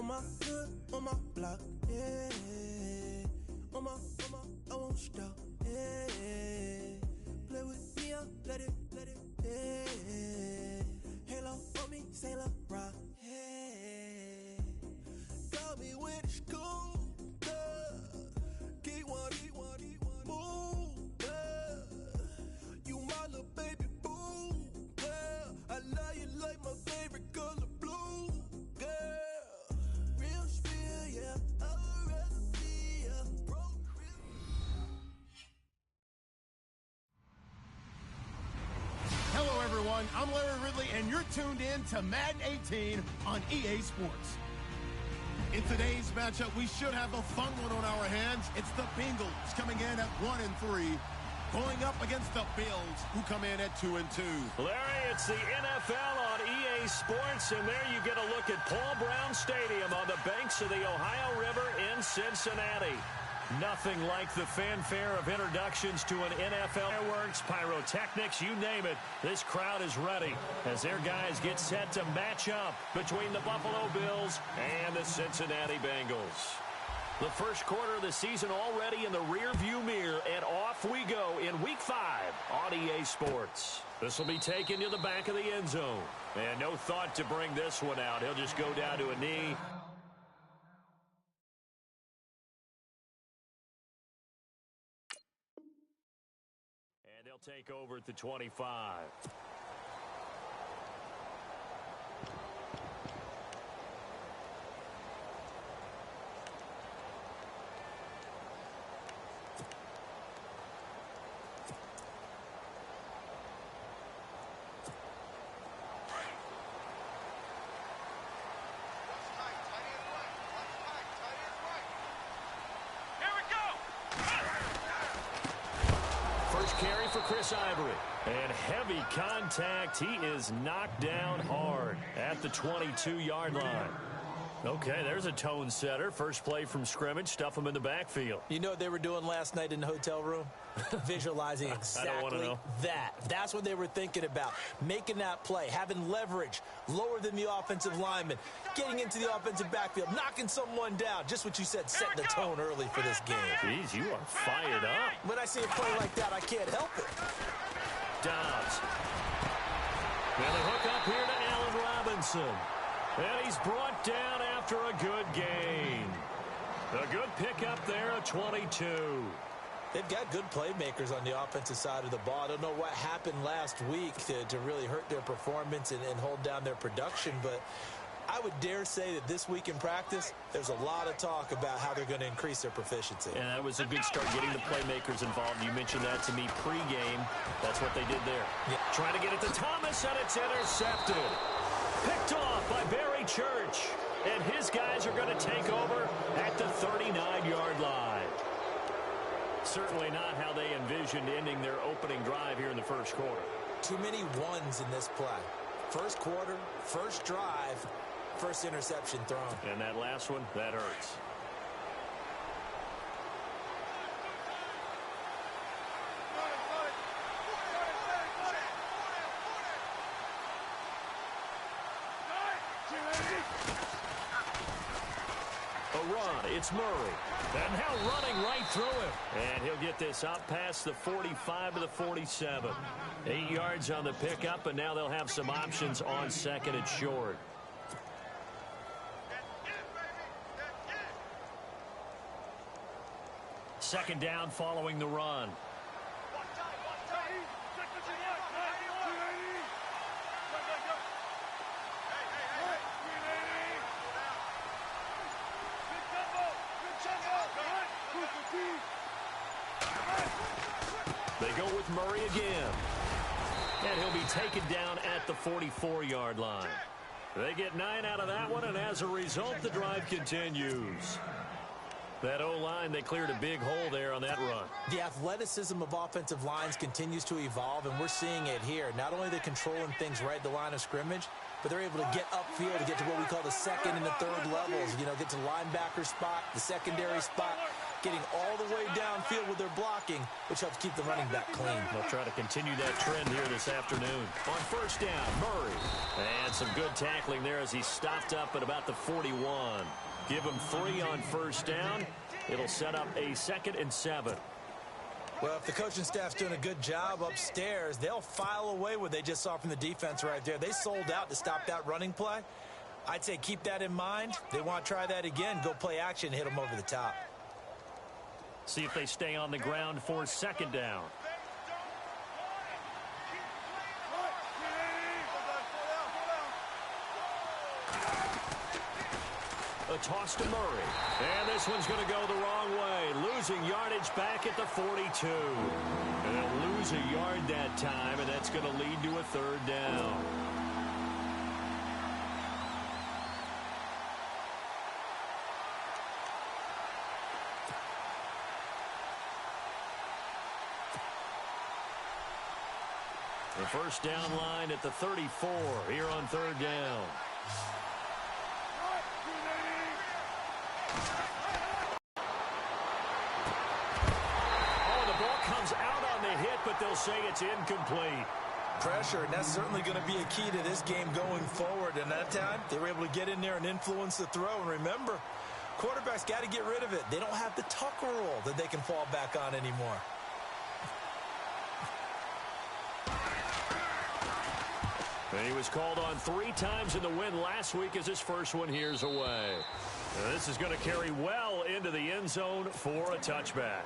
On my hood, on my block, yeah. On my, I won't stop, yeah. Play with me, let it, yeah. Halo on me, Sailor Rock, yeah. Got me when it's cool, yeah. Keep one, move, yeah. You my little baby boo, yeah. I love you like my favorite color blue, girl. Real spill, yeah. I'd rather be a broke real. Hello, everyone. I'm Larry Ridley, and you're tuned in to Madden 18 on EA Sports. In today's matchup, we should have a fun one on our hands. It's the Bengals coming in at 1-3, going up against the Bills, who come in at 2-2. Larry, it's the NFL on EA Sports, and there you get a look at Paul Brown Stadium on the banks of the Ohio River in Cincinnati. Nothing like the fanfare of introductions to an NFL. Fireworks, pyrotechnics, you name it. This crowd is ready as their guys get set to match up between the Buffalo Bills and the Cincinnati Bengals. The first quarter of the season already in the rearview mirror, and off we go in Week 5 on EA Sports. This will be taken to the back of the end zone. And no thought to bring this one out. He'll just go down to a knee. And they'll take over at the 25. Carry for Chris Ivory. And heavy contact. He is knocked down hard at the 22-yard line. Okay, there's a tone setter. First play from scrimmage. Stuff him in the backfield. You know what they were doing last night in the hotel room? Visualizing exactly that. That's what they were thinking about. Making that play, having leverage, lower than the offensive lineman, getting into the offensive backfield, knocking someone down. Just what you said, setting the tone early for this game. Jeez, you are fired up. When I see a play like that, I can't help it. Dobbs. And they hook up here to Allen Robinson. And he's brought down after a good gain. A good pickup there at 22. They've got good playmakers on the offensive side of the ball. I don't know what happened last week to really hurt their performance and hold down their production, but I would dare say that this week in practice, there's a lot of talk about how they're going to increase their proficiency. And that was a good start getting the playmakers involved. You mentioned that to me pregame. That's what they did there. Yeah. Trying to get it to Thomas, and it's intercepted. Picked off by Barry Church. And his guys are going to take over at the 39-yard line. Certainly not how they envisioned ending their opening drive here in the first quarter. Too many ones in this play. First quarter, first drive, first interception thrown. And that last one, that hurts. A run, it's Murray. And now running right through him. And he'll get this up past the 45 to the 47. 8 yards on the pickup, and now they'll have some options on second and short. Second down following the run. They go with Murray again. And he'll be taken down at the 44-yard line. They get 9 out of that one, and as a result, the drive continues. That O-line, they cleared a big hole there on that run. The athleticism of offensive lines continues to evolve, and we're seeing it here. Not only are they controlling things right at the line of scrimmage, but they're able to get upfield to get to what we call the second and the third levels. You know, get to the linebacker spot, the secondary spot, getting all the way downfield with their blocking, which helps keep the running back clean. They'll try to continue that trend here this afternoon. On first down, Murray. And some good tackling there as he stopped up at about the 41. Give him 3 on first down. It'll set up a 2nd and 7. Well, if the coaching staff's doing a good job upstairs, they'll file away what they just saw from the defense right there. They sold out to stop that running play. I'd say keep that in mind. They want to try that again. Go play action, hit them over the top. See if they stay on the ground for 2nd down. A toss to Murray. And this one's going to go the wrong way. Losing yardage back at the 42. And they'll lose a yard that time, and that's going to lead to a 3rd down. The first down line at the 34 here on 3rd down. But they'll say it's incomplete. Pressure, and that's certainly going to be a key to this game going forward. And that time, they were able to get in there and influence the throw. And remember, quarterbacks got to get rid of it. They don't have the Tucker roll that they can fall back on anymore. And he was called on 3 times in the win last week as his first one here's away. Now this is going to carry well into the end zone for a touchback.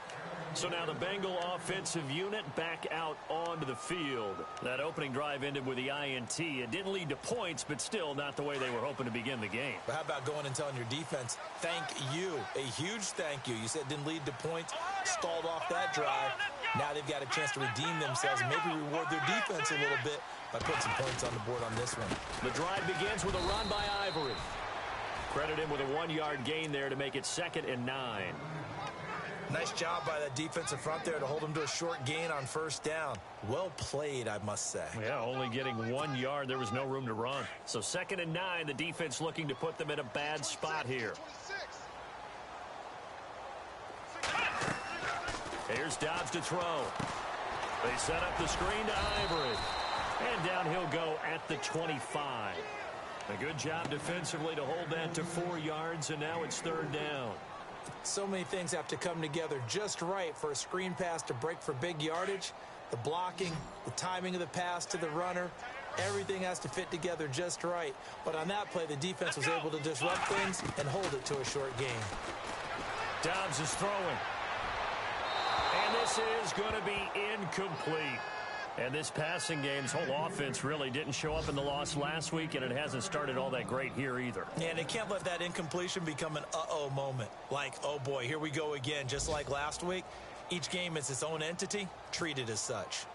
So now the Bengal offensive unit back out onto the field. That opening drive ended with the INT. It didn't lead to points, but still not the way they were hoping to begin the game. But how about going and telling your defense, thank you, a huge thank you. You said it didn't lead to points, stalled off that drive. Now they've got a chance to redeem themselves and maybe reward their defense a little bit by putting some points on the board on this one. The drive begins with a run by Ivory. Credit him with a 1-yard gain there to make it 2nd and 9. Nice job by that defensive front there to hold him to a short gain on first down. Well played, I must say. Yeah, only getting 1 yard. There was no room to run. So 2nd and 9, the defense looking to put them in a bad spot here. Here's Dobbs to throw. They set up the screen to Ivory. And down he'll go at the 25. A good job defensively to hold that to 4 yards, and now it's 3rd down. So many things have to come together just right for a screen pass to break for big yardage. The blocking, the timing of the pass to the runner, everything has to fit together just right. But on that play, the defense was able to disrupt things and hold it to a short gain. Dobbs is throwing. And this is going to be incomplete. And this passing game's whole offense really didn't show up in the loss last week, and it hasn't started all that great here either. And they can't let that incompletion become an uh-oh moment. Like, oh boy, here we go again, just like last week. Each game is its own entity, treated as such.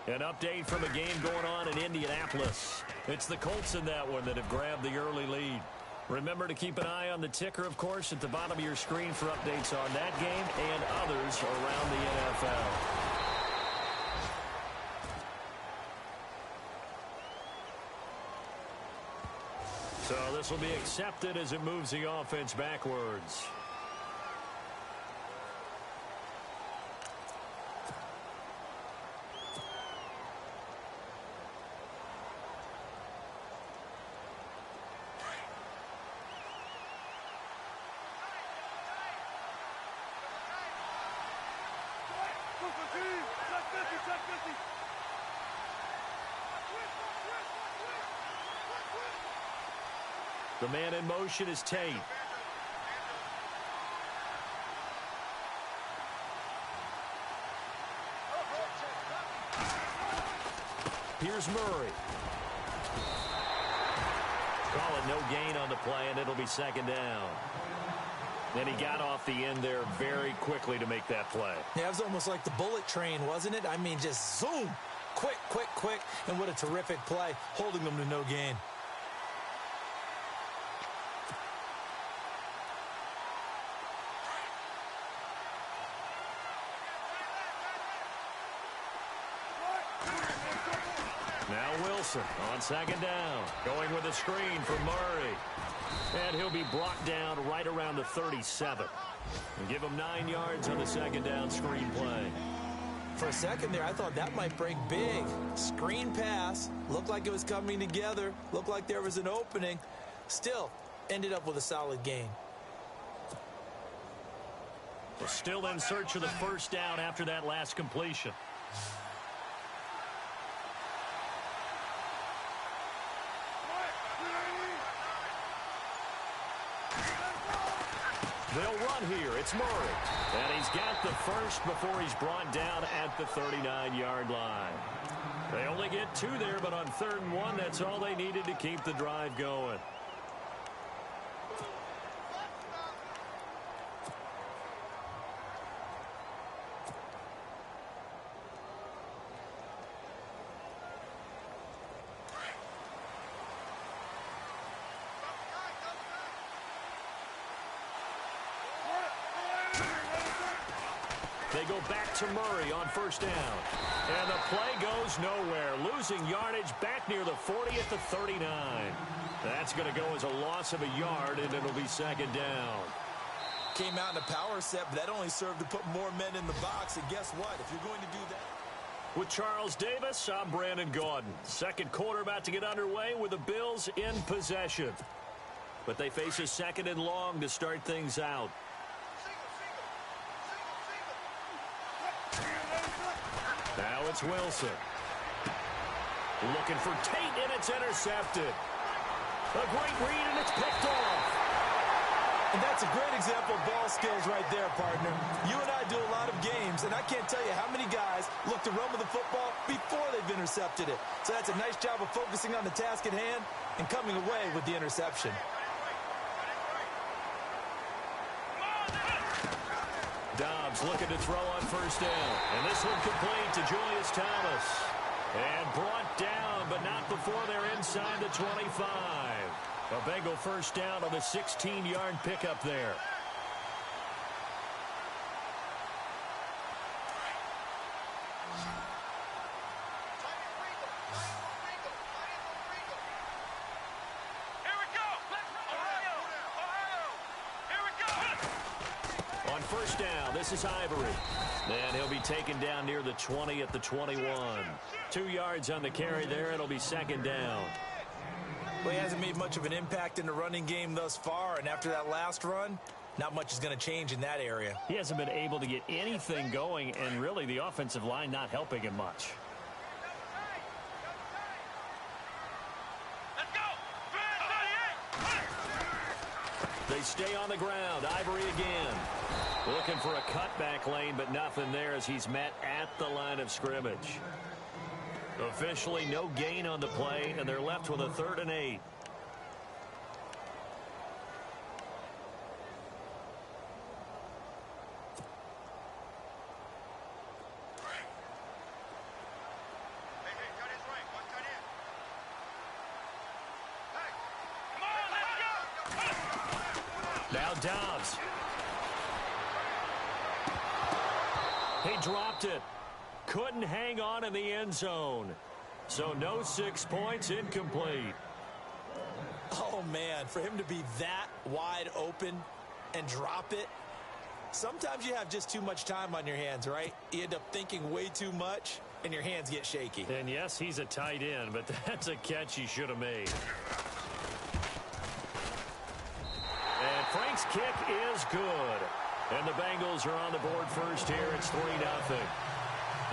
An update from a game going on in Indianapolis. It's the Colts in that one that have grabbed the early lead. Remember to keep an eye on the ticker, of course, at the bottom of your screen for updates on that game and others around the NFL. So this will be accepted as it moves the offense backwards. The man in motion is Tate. Here's Murray. Call it no gain on the play, and it'll be 2nd down. And he got off the end there very quickly to make that play. Yeah, it was almost like the bullet train, wasn't it? I mean, just zoom. Quick, quick, quick. And what a terrific play, holding them to no gain. Wilson on second down. Going with a screen for Murray. And he'll be brought down right around the 37. And give him 9 yards on the second down screen play. For a second there, I thought that might break big. Screen pass. Looked like it was coming together. Looked like there was an opening. Still, ended up with a solid gain. We're still in search of the first down after that last completion. They'll run here. It's Murray. And he's got the first before he's brought down at the 39-yard line. They only get 2 there, but on 3rd and 1, that's all they needed to keep the drive going. They go back to Murray on first down. And the play goes nowhere. Losing yardage back near the 40 at the 39. That's going to go as a loss of a yard, and it'll be second down. Came out in a power set, but that only served to put more men in the box. And guess what? If you're going to do that. With Charles Davis, I'm Brandon Gaudin. Second quarter about to get underway with the Bills in possession. But they face a 2nd and long to start things out. Now it's Wilson. Looking for Tate, and it's intercepted. A great read, and it's picked off. And that's a great example of ball skills right there, partner. You and I do a lot of games, and I can't tell you how many guys look to run with the football before they've intercepted it. So that's a nice job of focusing on the task at hand and coming away with the interception. Dobbs looking to throw on first down. And this one complete to Julius Thomas. And brought down, but not before they're inside the 25. A Bengal first down on the 16-yard pickup there. First down, this is Ivory. And he'll be taken down near the 20 at the 21. 2 yards on the carry there. It'll be second down. Well, he hasn't made much of an impact in the running game thus far, and after that last run, not much is going to change in that area. He hasn't been able to get anything going, and really the offensive line not helping him much. They stay on the ground. Ivory again. Looking for a cutback lane, but nothing there as he's met at the line of scrimmage. Officially no gain on the play, and they're left with a 3rd and 8. Now Dobbs. He dropped it. Couldn't hang on in the end zone. So no 6 points, incomplete. Oh, man, for him to be that wide open and drop it. Sometimes you have just too much time on your hands, right? You end up thinking way too much, and your hands get shaky. And yes, he's a tight end, but that's a catch he should have made. And Frank's kick is good. And the Bengals are on the board first here. It's 3-0.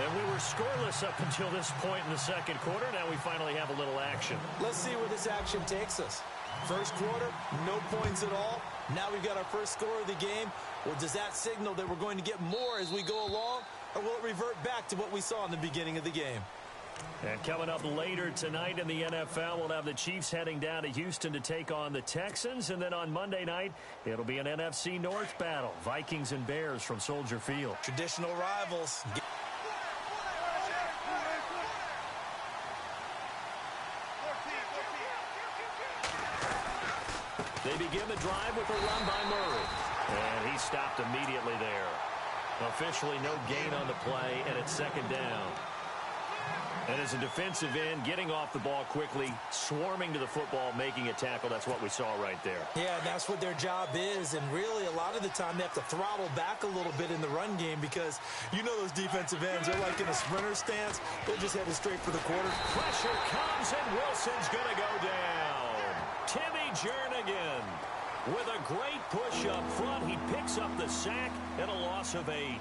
And we were scoreless up until this point in the second quarter. Now we finally have a little action. Let's see where this action takes us. First quarter, no points at all. Now we've got our first score of the game. Well, does that signal that we're going to get more as we go along? Or will it revert back to what we saw in the beginning of the game? And coming up later tonight in the NFL, we'll have the Chiefs heading down to Houston to take on the Texans. And then on Monday night, it'll be an NFC North battle. Vikings and Bears from Soldier Field. Traditional rivals. They begin the drive with a run by Murray. And he stopped immediately there. Officially no gain on the play, and it's second down. And as a defensive end, getting off the ball quickly, swarming to the football, making a tackle, that's what we saw right there. Yeah, and that's what their job is. And really, a lot of the time, they have to throttle back a little bit in the run game because you know those defensive ends, they're like in a sprinter stance. They're just headed straight for the quarter. Pressure comes, and Wilson's going to go down. Timmy Jernigan with a great push up front. He picks up the sack and a loss of 8.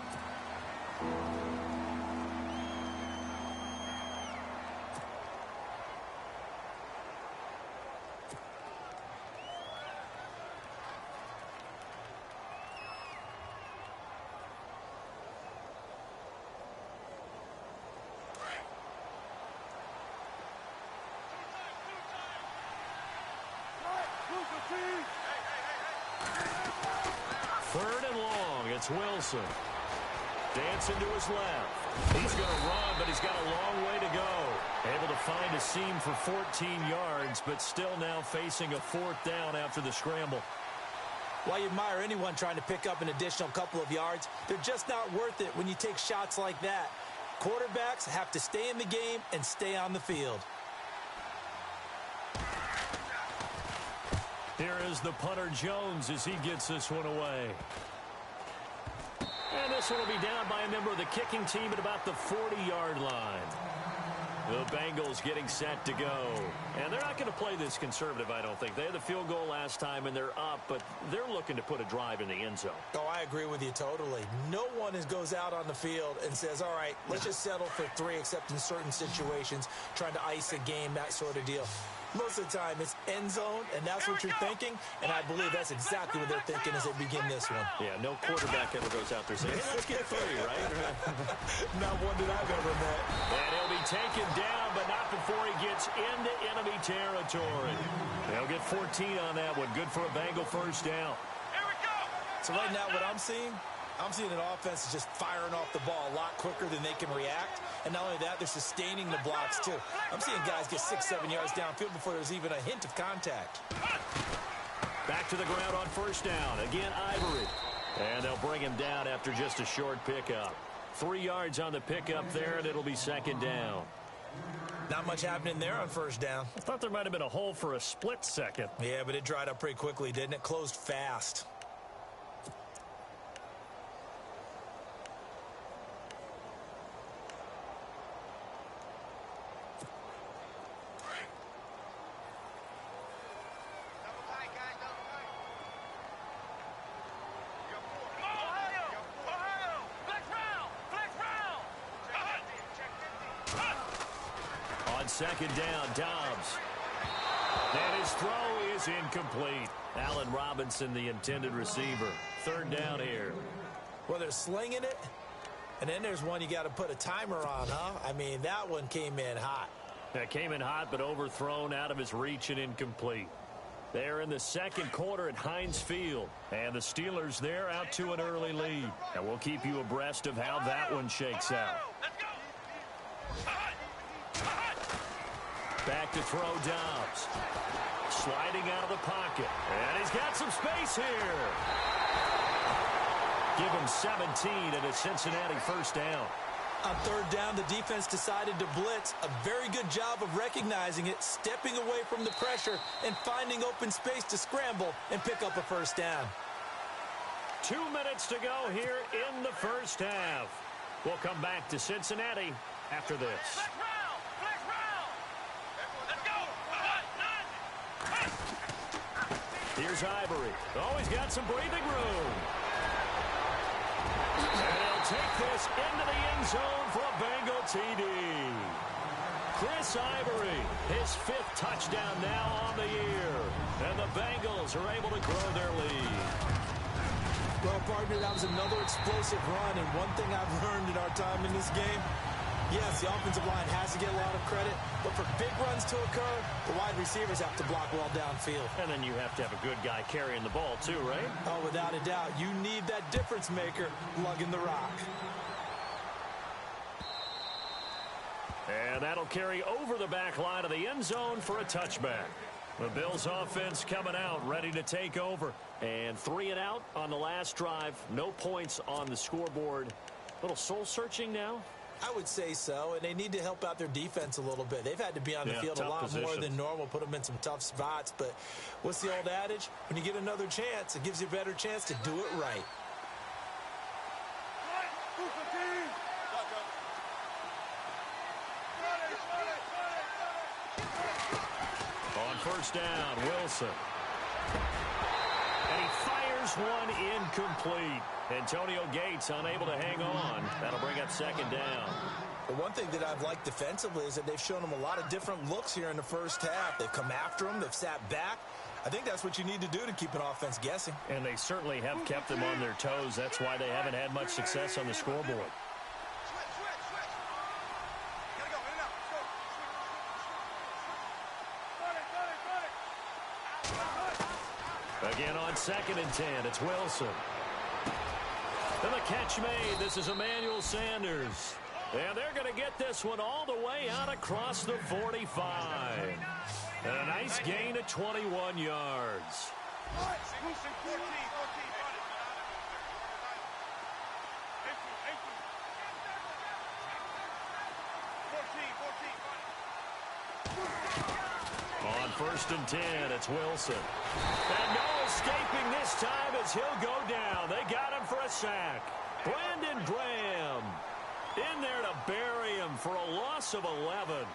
Third and long, it's Wilson. Dancing to his left. He's going to run, but he's got a long way to go. Able to find a seam for 14 yards, but still now facing a 4th down after the scramble. While you admire anyone trying to pick up an additional couple of yards, they're just not worth it when you take shots like that. Quarterbacks have to stay in the game and stay on the field. Here is the punter Jones as he gets this one away. And this one will be down by a member of the kicking team at about the 40-yard line. The Bengals getting set to go. And they're not going to play this conservative, I don't think. They had the field goal last time, and they're up, but they're looking to put a drive in the end zone. Oh, I agree with you totally. No one goes out on the field and says, all right, let's just settle for 3, except in certain situations, trying to ice a game, that sort of deal. Most of the time, it's end zone, and that's what you're thinking, and I believe that's exactly what they're thinking as they begin this one. Yeah, no quarterback ever goes out there saying, hey, let's get 3, right? Not one that I've ever met. And he'll be taken down, but not before he gets into enemy territory. They'll get 14 on that one. Good for a Bengal first down. Here we go! So right now, what I'm seeing an offense is just firing off the ball a lot quicker than they can react. And not only that, they're sustaining the blocks, too. I'm seeing guys get 6, 7 yards downfield before there's even a hint of contact. Back to the ground on first down. Again, Ivory. And they'll bring him down after just a short pickup. 3 yards on the pickup there, and it'll be 2nd down. Not much happening there on first down. I thought there might have been a hole for a split second. Yeah, but it dried up pretty quickly, didn't it? Closed fast. Second down, Dobbs. And his throw is incomplete. Allen Robinson, the intended receiver. 3rd down here. Well, they're slinging it, and then there's one you got to put a timer on, huh? I mean, that one came in hot. That came in hot, but overthrown out of his reach and incomplete. They're in the 2nd quarter at Heinz Field, and the Steelers there out to an early lead. And we'll keep you abreast of how that one shakes out. Back to throw Dobbs. Sliding out of the pocket. And he's got some space here. Give him 17 and a Cincinnati first down. On 3rd down, the defense decided to blitz. A very good job of recognizing it, stepping away from the pressure, and finding open space to scramble and pick up a first down. 2 minutes to go here in the first half. We'll come back to Cincinnati after this. Here's Ivory. Oh, he's got some breathing room. And he'll take this into the end zone for a Bengal TD. Chris Ivory, his 5th touchdown now on the year. And the Bengals are able to grow their lead. Well, partner, that was another explosive run. And one thing I've learned in our time in this game, yes, the offensive line has to get a lot of credit, but for big runs to occur, the wide receivers have to block well downfield. And then you have to have a good guy carrying the ball too, right? Oh, without a doubt. You need that difference maker lugging the rock. And that'll carry over the back line of the end zone for a touchback. The Bills offense coming out, ready to take over. And 3 and out on the last drive. No points on the scoreboard. A little soul-searching now. I would say so, and they need to help out their defense a little bit. They've had to be on the field a lot more than normal, put them in some tough spots. But what's the old adage? When you get another chance, it gives you a better chance to do it right. On first down, Wilson. And he fires one incomplete. Antonio Gates unable to hang on. That'll bring up second down. The one thing that I've liked defensively is that they've shown them a lot of different looks here in the first half. They've come after them. They've sat back. I think that's what you need to do to keep an offense guessing. And they certainly have kept them on their toes. That's why they haven't had much success on the scoreboard. Again on 2nd and 10, it's Wilson. And the catch made. This is Emmanuel Sanders. And they're going to get this one all the way out across the 45. And a nice gain of 21 yards. On 1st and 10, it's Wilson. And no escaping this time as he'll go down. They got him for a sack. Brandon Graham in there to bury him for a loss of 11.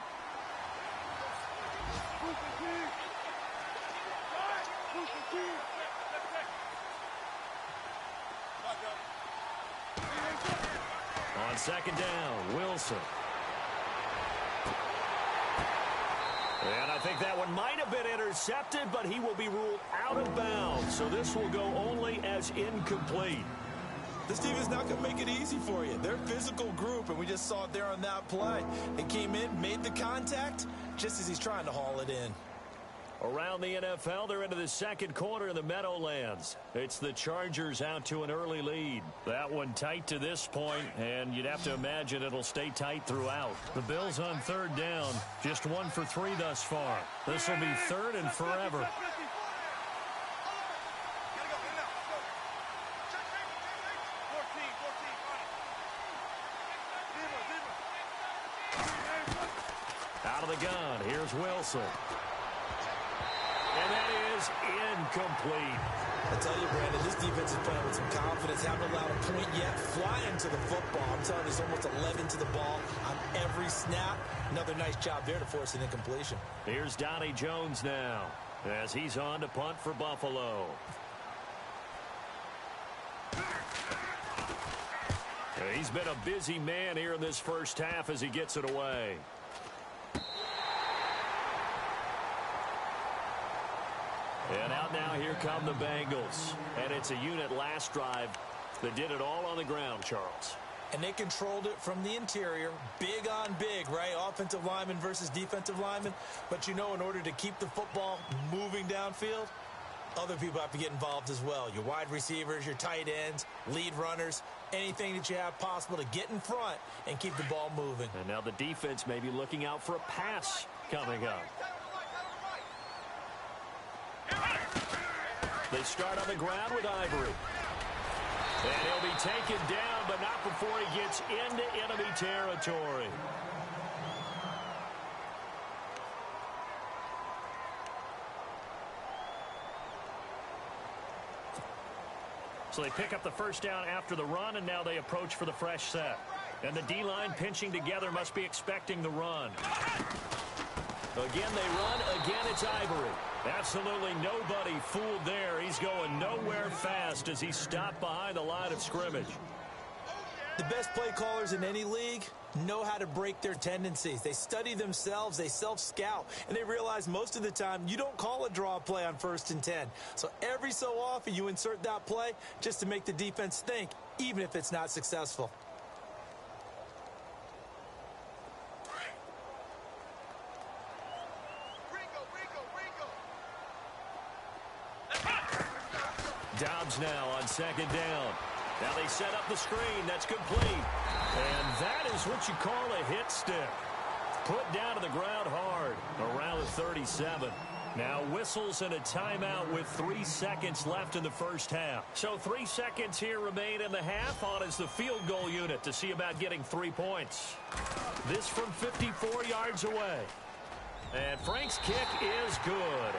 On 2nd down, Wilson. And I think that one might have been intercepted, but he will be ruled out of bounds. So this will go only as incomplete. This team is not going to make it easy for you. They're a physical group, and we just saw it there on that play. They came in, made the contact, just as he's trying to haul it in. Around the NFL, they're into the second quarter in the Meadowlands. It's the Chargers out to an early lead. That one tight to this point, and you'd have to imagine it'll stay tight throughout. The Bills on 3rd down, just 1 for 3 thus far. This will be 3rd and forever. Out of the gun, here's Wilson. And that is incomplete. I tell you, Brandon, this defense is playing with some confidence. Haven't allowed a point yet. Flying to the football. I'm telling you, it's almost 11 to the ball on every snap. Another nice job there to force an incompletion. Here's Donnie Jones now as he's on to punt for Buffalo. He's been a busy man here in this first half as he gets it away. And out now, here come the Bengals. And it's a unit last drive that did it all on the ground, Charles. And they controlled it from the interior, big on big, right? Offensive lineman versus defensive lineman. But, you know, in order to keep the football moving downfield, other people have to get involved as well. Your wide receivers, your tight ends, lead runners, anything that you have possible to get in front and keep the ball moving. And now the defense may be looking out for a pass coming up. They start on the ground with Ivory. And he'll be taken down, but not before he gets into enemy territory. So they pick up the first down after the run, and now they approach for the fresh set. And the D-line pinching together must be expecting the run. Again, they run. Again, it's Ivory. Absolutely nobody fooled there. He's going nowhere fast as he's stopped behind the line of scrimmage. The best play callers in any league know how to break their tendencies. They study themselves, they self-scout, and they realize most of the time you don't call a draw play on 1st and 10. So every so often you insert that play just to make the defense think, even if it's not successful. Dobbs now on 2nd down. Now they set up the screen. That's complete. And that is what you call a hit stick. Put down to the ground hard around the 37. Now whistles and a timeout with 3 seconds left in the first half. So 3 seconds here remain in the half. On is the field goal unit to see about getting 3 points. This from 54 yards away. And Frank's kick is good.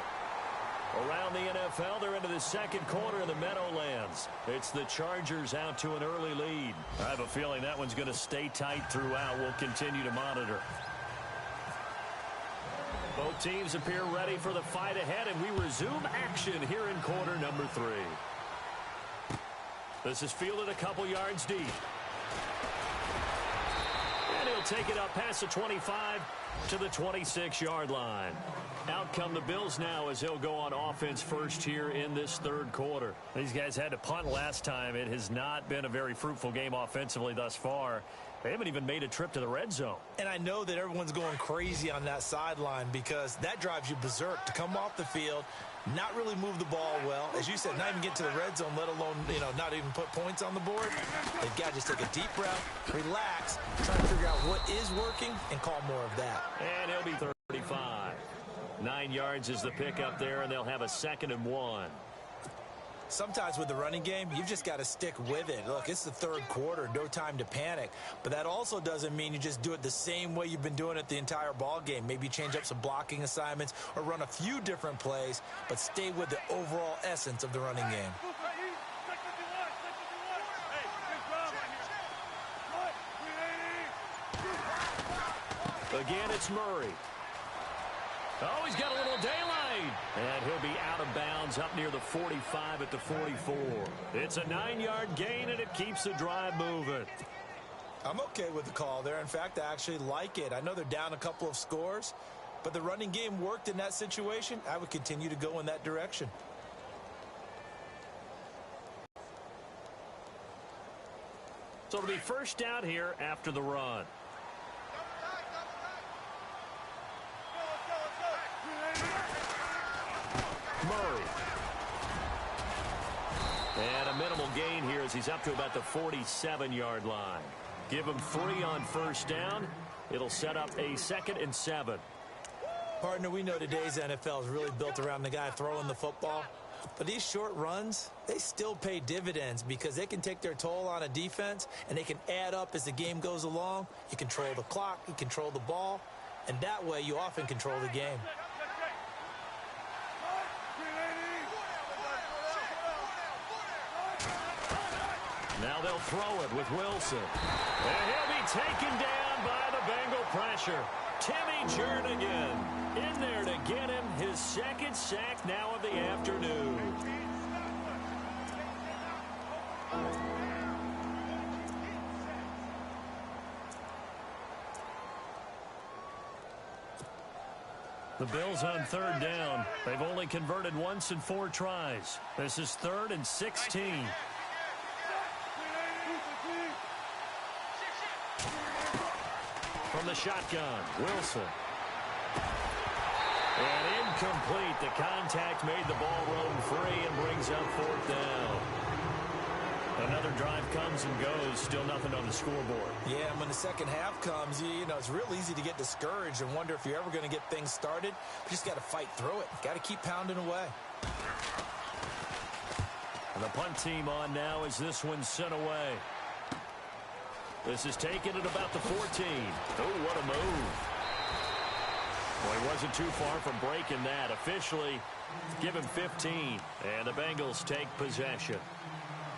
Around the NFL, they're into the second quarter in the Meadowlands. It's the Chargers out to an early lead. I have a feeling that one's going to stay tight throughout. We'll continue to monitor. Both teams appear ready for the fight ahead, and we resume action here in quarter number 3. This is fielded a couple yards deep. And he'll take it up past the 25 to the 26-yard line. Out come the Bills now as he'll go on offense first here in this third quarter. These guys had to punt last time. It has not been a very fruitful game offensively thus far. They haven't even made a trip to the red zone. And I know that everyone's going crazy on that sideline because that drives you berserk to come off the field, not really move the ball well. As you said, not even get to the red zone, let alone, not even put points on the board. They've got to just take a deep breath, relax, try to figure out what is working, and call more of that. And he'll be 35. 9 yards is the pickup there, and they'll have a 2nd and 1. Sometimes with the running game, you've just got to stick with it. Look, it's the third quarter, no time to panic. But that also doesn't mean you just do it the same way you've been doing it the entire ball game. Maybe change up some blocking assignments or run a few different plays, but stay with the overall essence of the running game. Again, it's Murray. Oh, he's got a little daylight. And he'll be out of bounds up near the 45 at the 44. It's a 9-yard gain, and it keeps the drive moving. I'm okay with the call there. In fact, I actually like it. I know they're down a couple of scores, but the running game worked in that situation. I would continue to go in that direction. So it'll be first down here after the run. Murray. And a minimal gain here as he's up to about the 47-yard line. Give him 3 on first down. It'll set up a 2nd and 7. Partner, we know today's NFL is really built around the guy throwing the football. But these short runs, they still pay dividends because they can take their toll on a defense, and they can add up as the game goes along. You control the clock, you control the ball, and that way you often control the game. Now they'll throw it with Wilson. And he'll be taken down by the Bengal pressure. Timmy Jernigan in there to get him his 2nd sack now of the afternoon. The Bills on 3rd down. They've only converted once in 4 tries. This is 3rd and 16. From the shotgun, Wilson. And incomplete. The contact made the ball roam free and brings up 4th down. Another drive comes and goes. Still nothing on the scoreboard. Yeah, and when the second half comes, it's real easy to get discouraged and wonder if you're ever going to get things started. You just got to fight through it. Got to keep pounding away. And the punt team on now as this one's sent away. This is taken at about the 14. Oh, what a move. Well, he wasn't too far from breaking that. Officially, give him 15. And the Bengals take possession.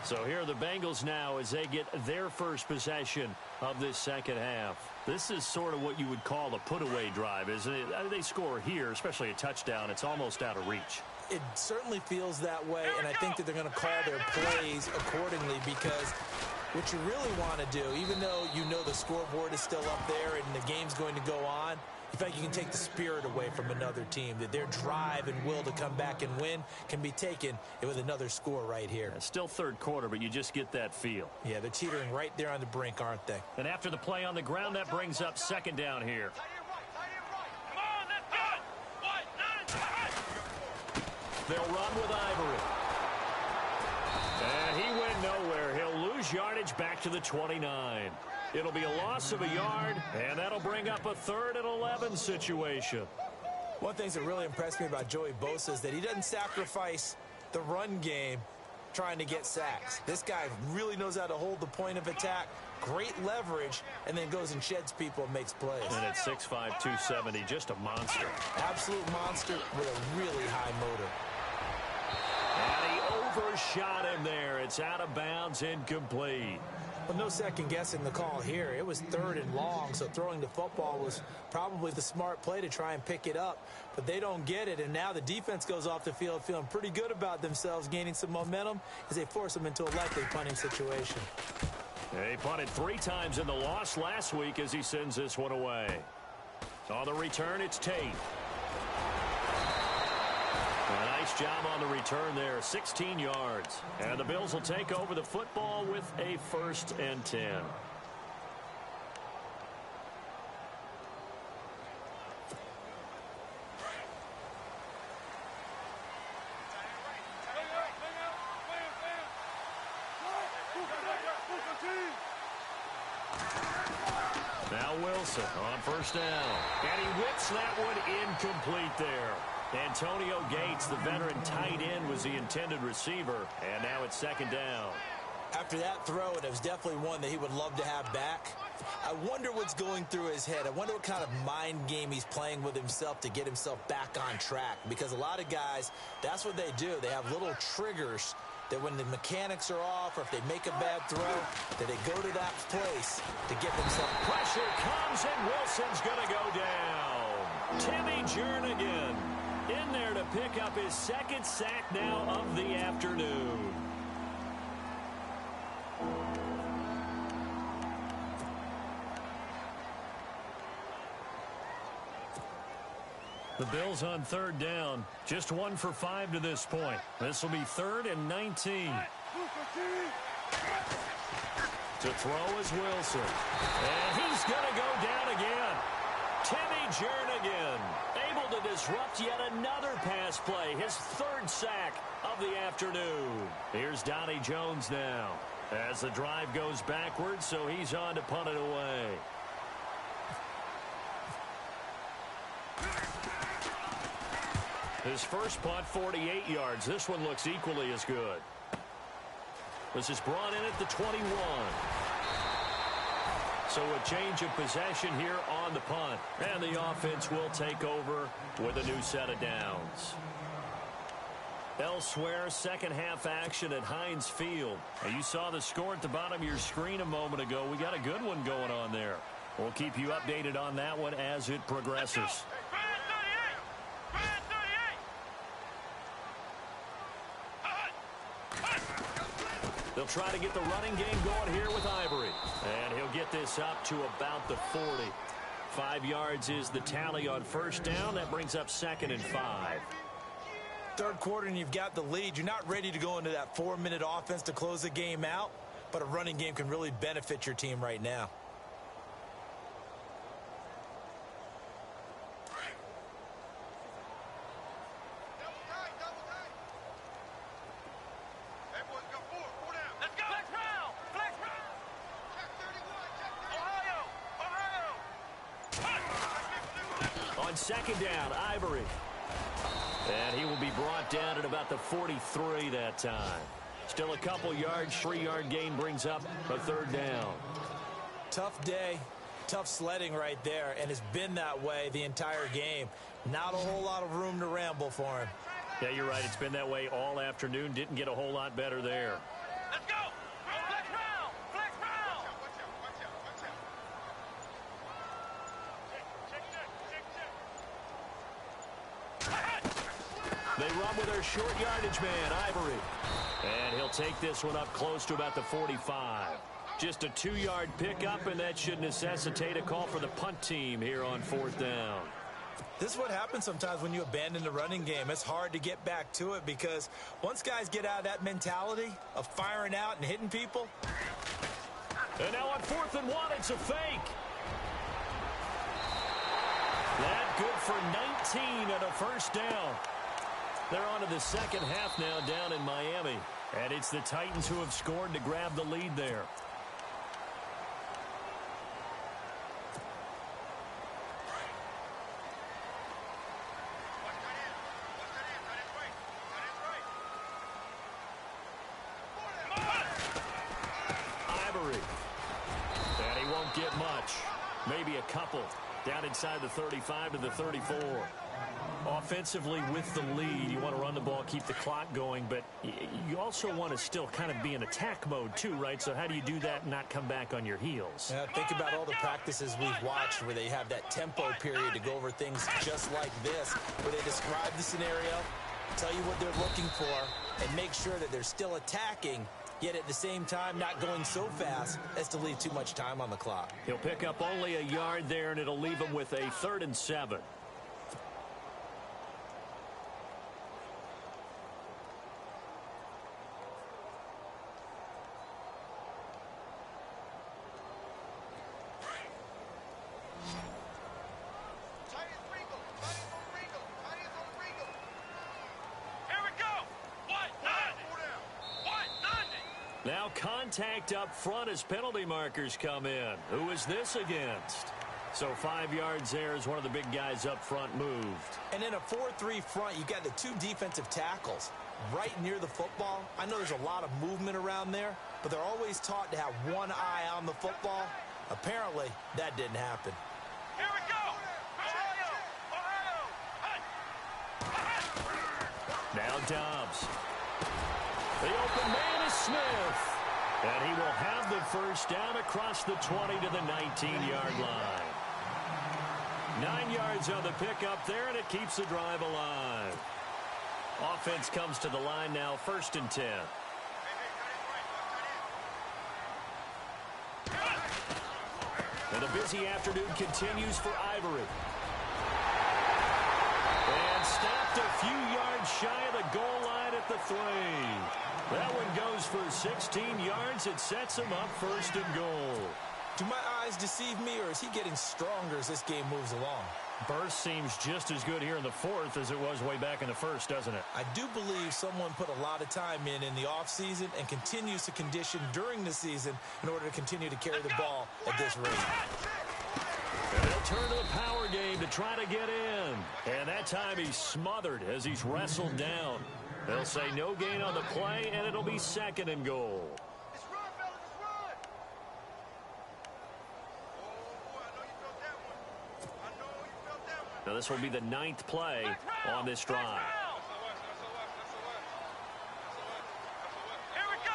So here are the Bengals now as they get their first possession of this second half. This is sort of what you would call a put-away drive, isn't it? They score here, especially a touchdown. It's almost out of reach. It certainly feels that way, and I think that they're going to call their plays accordingly because what you really want to do, even though you know the scoreboard is still up there and the game's going to go on, in fact, you can take the spirit away from another team, that their drive and will to come back and win can be taken with another score right here. Yeah, still third quarter, but you just get that feel. Yeah, they're teetering right there on the brink, aren't they? And after the play on the ground, that brings up 2nd down here. They'll run with Ivory. And he went nowhere. He'll lose yardage back to the 29. It'll be a loss of a yard, and that'll bring up a 3rd and 11 situation. One of the things that really impressed me about Joey Bosa is that he doesn't sacrifice the run game trying to get sacks. This guy really knows how to hold the point of attack, great leverage, and then goes and sheds people and makes plays. And at 6'5", 270, just a monster. Absolute monster with a really high motor. And he overshot him there. It's out of bounds, incomplete. Well, no second guessing the call here. It was 3rd and long, so throwing the football was probably the smart play to try and pick it up. But they don't get it, and now the defense goes off the field feeling pretty good about themselves, gaining some momentum as they force them into a likely punting situation. He punted 3 times in the loss last week as he sends this one away. On the return, it's Tate. A nice job on the return there, 16 yards. And the Bills will take over the football with a 1st and 10. Now Wilson on 1st down. And he whips that one incomplete there. Antonio Gates, the veteran tight end, was the intended receiver. And now it's 2nd down. After that throw, it was definitely one that he would love to have back. I wonder what's going through his head. I wonder what kind of mind game he's playing with himself to get himself back on track. Because a lot of guys, that's what they do. They have little triggers that when the mechanics are off or if they make a bad throw, that they go to that place to get themselves. Pressure comes and Wilson's going to go down. Timmy Jernigan in there to pick up his 2nd sack now of the afternoon. The Bills on 3rd down. Just 1 for 5 to this point. This will be 3rd and 19. To throw is Wilson. And he's going to go down again. Timmy Jernigan able to disrupt yet another pass play. His 3rd sack of the afternoon. Here's Donnie Jones now as the drive goes backwards, so he's on to punt it away. His first punt, 48 yards. This one looks equally as good. This is brought in at the 21. So a change of possession here on the punt. And the offense will take over with a new set of downs. Elsewhere, 2nd half action at Heinz Field. You saw the score at the bottom of your screen a moment ago. We got a good one going on there. We'll keep you updated on that one as it progresses. They'll try to get the running game going here with Ivory. And he'll get this up to about the 40. 5 yards is the tally on 1st down. That brings up 2nd and 5. 3rd quarter and you've got the lead. You're not ready to go into that 4-minute offense to close the game out. But a running game can really benefit your team right now. On 2nd down, Ivory. And he will be brought down at about the 43 that time. Still a couple yards. 3-yard gain brings up a 3rd down. Tough day, tough sledding right there, and it's been that way the entire game. Not a whole lot of room to ramble for him. Yeah, you're right. It's been that way all afternoon. Didn't get a whole lot better there. Let's go! Flex round! Flex round! Watch out. They run with their short yardage man, Ivory. And he'll take this one up close to about the 45. Just a 2-yard pickup, and that should necessitate a call for the punt team here on 4th down. This is what happens sometimes when you abandon the running game. It's hard to get back to it because once guys get out of that mentality of firing out and hitting people. And now on 4th and 1, it's a fake. That good for 19 and a 1st down. They're on to the 2nd half now down in Miami. And it's the Titans who have scored to grab the lead there. stretch. Maybe a couple. Down inside the 35 to the 34. Offensively with the lead, you want to run the ball, keep the clock going, but you also want to still kind of be in attack mode too, right? So how do you do that and not come back on your heels? Yeah, think about all the practices we've watched where they have that tempo period to go over things just like this, where they describe the scenario, tell you what they're looking for, and make sure that they're still attacking, yet at the same time not going so fast as to leave too much time on the clock. He'll pick up only a yard there, and it'll leave him with a 3rd and 7. Now contact up front as penalty markers come in. Who is this against? So 5 yards there as one of the big guys up front moved. And in a 4-3 front, you got the 2 defensive tackles right near the football. I know there's a lot of movement around there, but they're always taught to have one eye on the football. Apparently, that didn't happen. Here we go! Ohio! Now Dobbs. The open man is Smith. And he will have the first down across the 20 to the 19-yard line. 9 yards on the pickup there, and it keeps the drive alive. Offense comes to the line now, 1st and 10. And the busy afternoon continues for Ivory. And stopped a few yards shy of the goal line at the 3. That one goes for 16 yards. It sets him up 1st and goal. Do my eyes deceive me, or is he getting stronger as this game moves along? Burst seems just as good here in the 4th as it was way back in the 1st, doesn't it? I do believe someone put a lot of time in the offseason and continues to condition during the season in order to continue to carry the ball at this rate. And they'll turn to the power game to try to get in. And that time he's smothered as he's wrestled down. They'll say no gain on the play, and it'll be 2nd and goal. Let's run, fellas, let's run! Oh, I know you felt that one. I know you felt that one. Now this will be the 9th play on this drive. Here we go!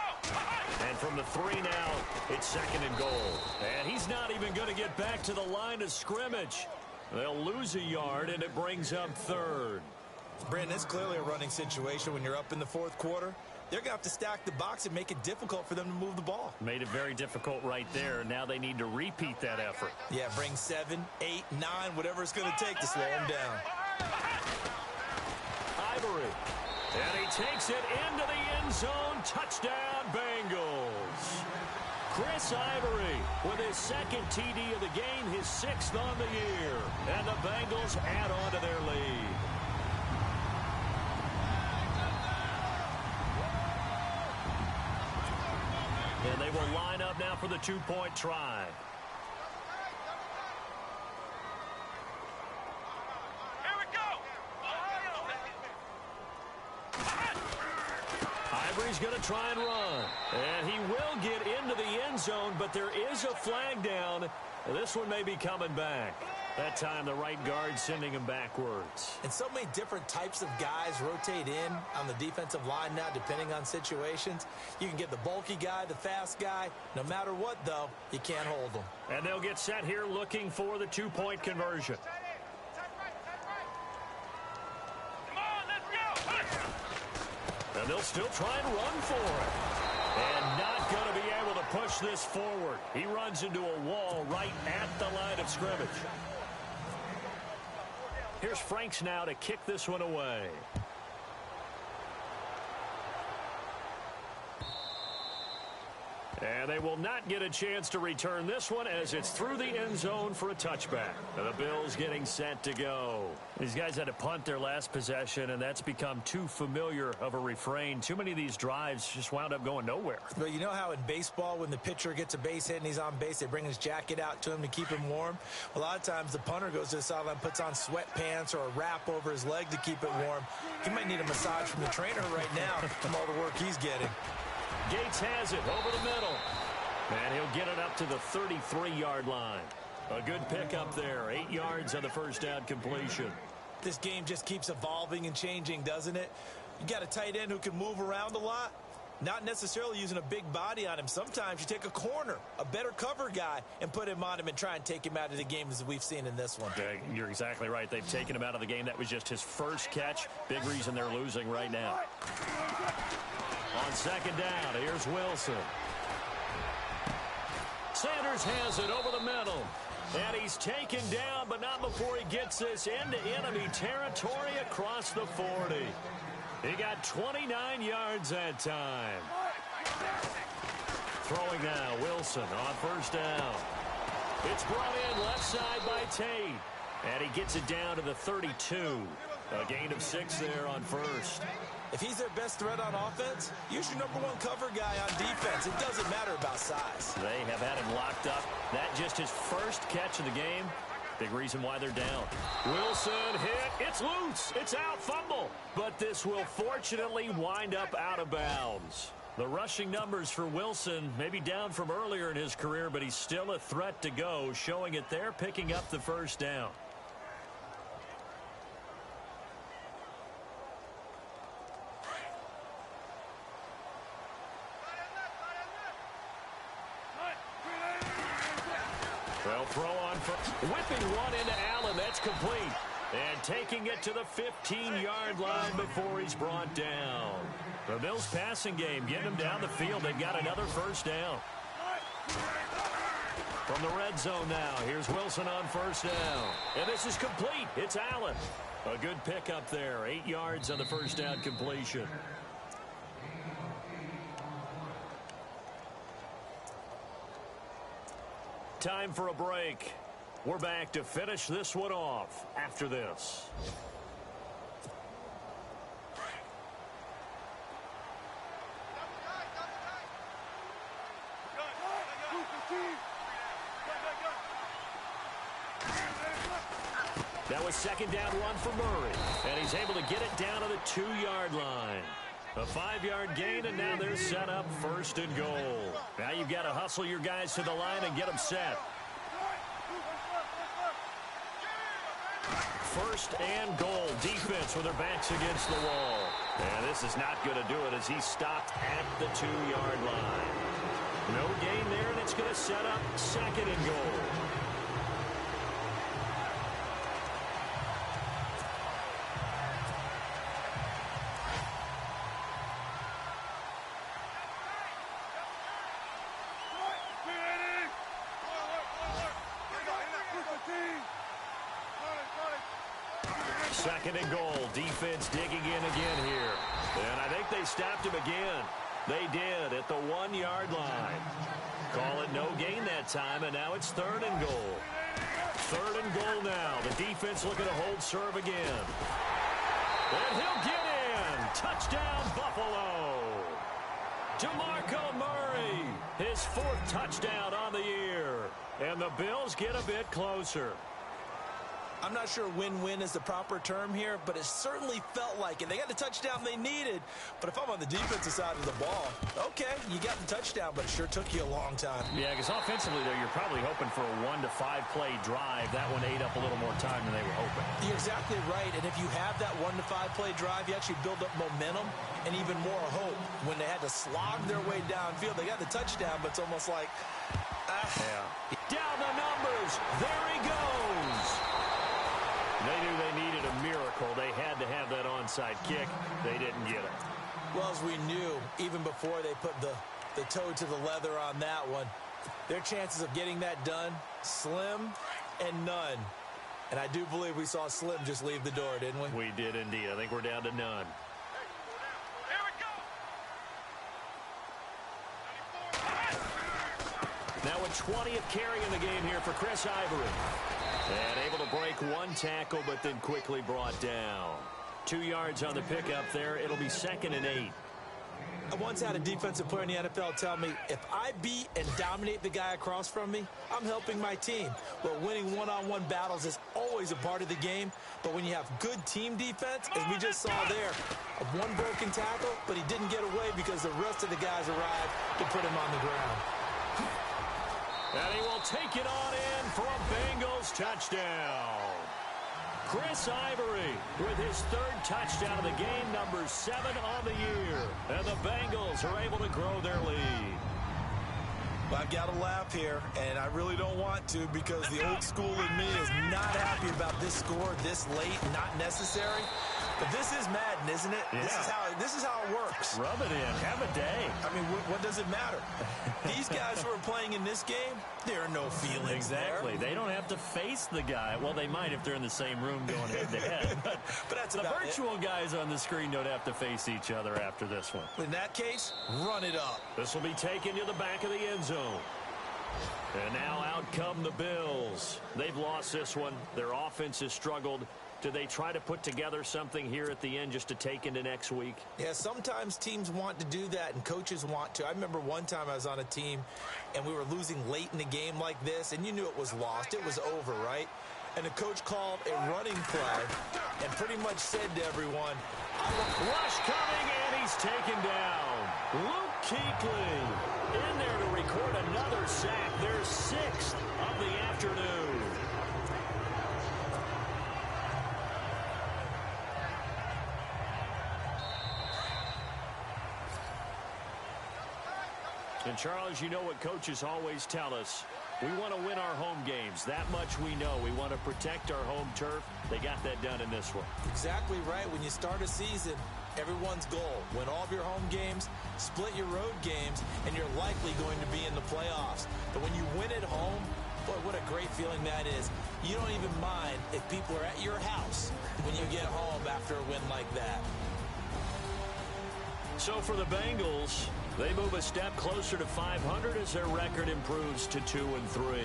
And from the 3 now, it's 2nd and goal. And he's not even going to get back to the line of scrimmage. They'll lose a yard, and it brings up 3rd. Brandon, it's clearly a running situation when you're up in the 4th quarter. They're going to have to stack the box and make it difficult for them to move the ball. Made it very difficult right there. Now they need to repeat that effort. Yeah, bring 7, 8, 9, whatever it's going to take to slow them down. Ivory. And he takes it into the end zone. Touchdown, Bengals. Chris Ivory with his 2nd TD of the game, his 6th on the year. And the Bengals add on to their lead. And they will line up now for the 2-point try. Here we go! Ivory's going to try and run. And he will get into the end zone, but there is a flag down. This one may be coming back. That time the right guard sending him backwards. And so many different types of guys rotate in on the defensive line now depending on situations. You can get the bulky guy, the fast guy. No matter what, though, you can't hold them. And they'll get set here looking for the 2-point conversion. Come on, let's go! And they'll still try and run for it. And not going to be able to push this forward. He runs into a wall right at the line of scrimmage. Here's Franks now to kick this one away. And they will not get a chance to return this one as it's through the end zone for a touchback. And the Bills getting set to go. These guys had to punt their last possession, and that's become too familiar of a refrain. Too many of these drives just wound up going nowhere. But you know how in baseball when the pitcher gets a base hit and he's on base, they bring his jacket out to him to keep him warm? A lot of times the punter goes to the sideline, puts on sweatpants or a wrap over his leg to keep it warm. He might need a massage from the trainer right now from all the work he's getting. Gates has it over the middle. And he'll get it up to the 33-yard line. A good pickup there. 8 yards on the first down completion. This game just keeps evolving and changing, doesn't it? You got a tight end who can move around a lot. Not necessarily using a big body on him. Sometimes you take a corner, a better cover guy, and put him on him and try and take him out of the game as we've seen in this one. You're exactly right. They've taken him out of the game. That was just his first catch. Big reason they're losing right now. On second down, here's Wilson. Sanders has it over the middle. And he's taken down, but not before he gets this into enemy territory across the 40. He got 29 yards that time. Throwing now, Wilson on first down. It's brought in left side by Tate. And he gets it down to the 32. A gain of 6 there on first. If he's their best threat on offense, use your number one cover guy on defense. It doesn't matter about size. They have had him locked up. That just his first catch of the game. Big reason why they're down. Wilson hit. It's loose. It's out. Fumble. But this will fortunately wind up out of bounds. The rushing numbers for Wilson may be down from earlier in his career, but he's still a threat to go, showing it there, picking up the first down. They'll throw on for whipping one into Allen. That's complete. And taking it to the 15-yard line before he's brought down. The Bills passing game getting them down the field. They've got another first down. From the red zone now, here's Wilson on first down. And this is complete. It's Allen. A good pickup there. 8 yards on the first down completion. Time for a break. We're back to finish this one off after this. That was second down run for Murray. And he's able to get it down to the 2-yard line. A 5-yard gain, and now they're set up first and goal. Now you've got to hustle your guys to the line and get them set. First and goal. Defense with their backs against the wall. And this is not going to do it as he's stopped at the 2-yard line. No gain there, and it's going to set up second and goal. Second and goal. Defense digging in again here. And I think they stopped him again. They did at the 1-yard line. Call it no gain that time, and now it's third and goal. Third and goal now. The defense looking to hold serve again. And he'll get in. Touchdown, Buffalo. DeMarco Murray, his 4th touchdown on the year. And the Bills get a bit closer. I'm not sure win-win is the proper term here, but it certainly felt like it. They got the touchdown they needed, but if I'm on the defensive side of the ball, okay, you got the touchdown, but it sure took you a long time. Yeah, because offensively, though, you're probably hoping for a 1 to 5 play drive. That one ate up a little more time than they were hoping. You're exactly right, and if you have that 1 to 5 play drive, you actually build up momentum and even more hope. When they had to slog their way downfield, they got the touchdown, but it's almost like, Down the numbers. There he goes. They knew they needed a miracle. They had to have that onside kick. They didn't get it. Well, as we knew, even before they put the toe to the leather on that one, their chances of getting that done, slim and none. And I do believe we saw Slim just leave the door, didn't we? We did indeed. I think we're down to none. Now a 20th carry in the game here for Chris Ivory. And able to break one tackle, but then quickly brought down. 2 yards on the pickup there. It'll be 2nd and 8. I once had a defensive player in the NFL tell me, if I beat and dominate the guy across from me, I'm helping my team. Well, winning one-on-one battles is always a part of the game, but when you have good team defense, as we just saw there, one broken tackle, but he didn't get away because the rest of the guys arrived to put him on the ground. And he will take it on in for a Bengals touchdown. Chris Ivory with his third touchdown of the game, number 7 on the year. And the Bengals are able to grow their lead. Well, I've got to laugh here, and I really don't want to because the old school in me is not happy about this score this late, not necessary. But this is Madden, isn't it? Yeah. This is how it works. Rub it in. Have a day. I mean, what does it matter? These guys who are playing in this game, there are no feelings exactly. There. They don't have to face the guy. Well, they might if they're in the same room going head-to-head. But that's the virtual guys on the screen don't have to face each other after this one. In that case, run it up. This will be taken to the back of the end zone. And now out come the Bills. They've lost this one. Their offense has struggled. Do they try to put together something here at the end just to take into next week? Yeah, sometimes teams want to do that and coaches want to. I remember one time I was on a team and we were losing late in a game like this, and you knew it was lost. It was over, right? And the coach called a running play and pretty much said to everyone, rush coming, and he's taken down. Luke Kuechly in there to record another sack. Their 6th of the afternoon. And, Charles, you know what coaches always tell us. We want to win our home games. That much we know. We want to protect our home turf. They got that done in this one. Exactly right. When you start a season, everyone's goal, win all of your home games, split your road games, and you're likely going to be in the playoffs. But when you win at home, boy, what a great feeling that is. You don't even mind if people are at your house when you get home after a win like that. So for the Bengals, they move a step closer to 500 as their record improves to 2-3.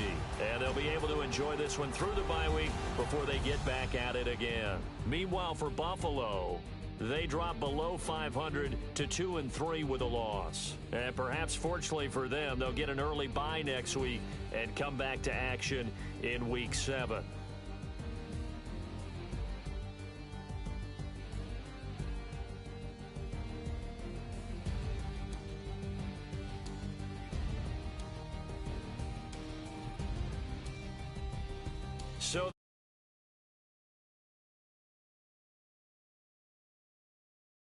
And they'll be able to enjoy this one through the bye week before they get back at it again. Meanwhile, for Buffalo, they drop below 500 to 2-3 with a loss. And perhaps fortunately for them, they'll get an early bye next week and come back to action in Week 7.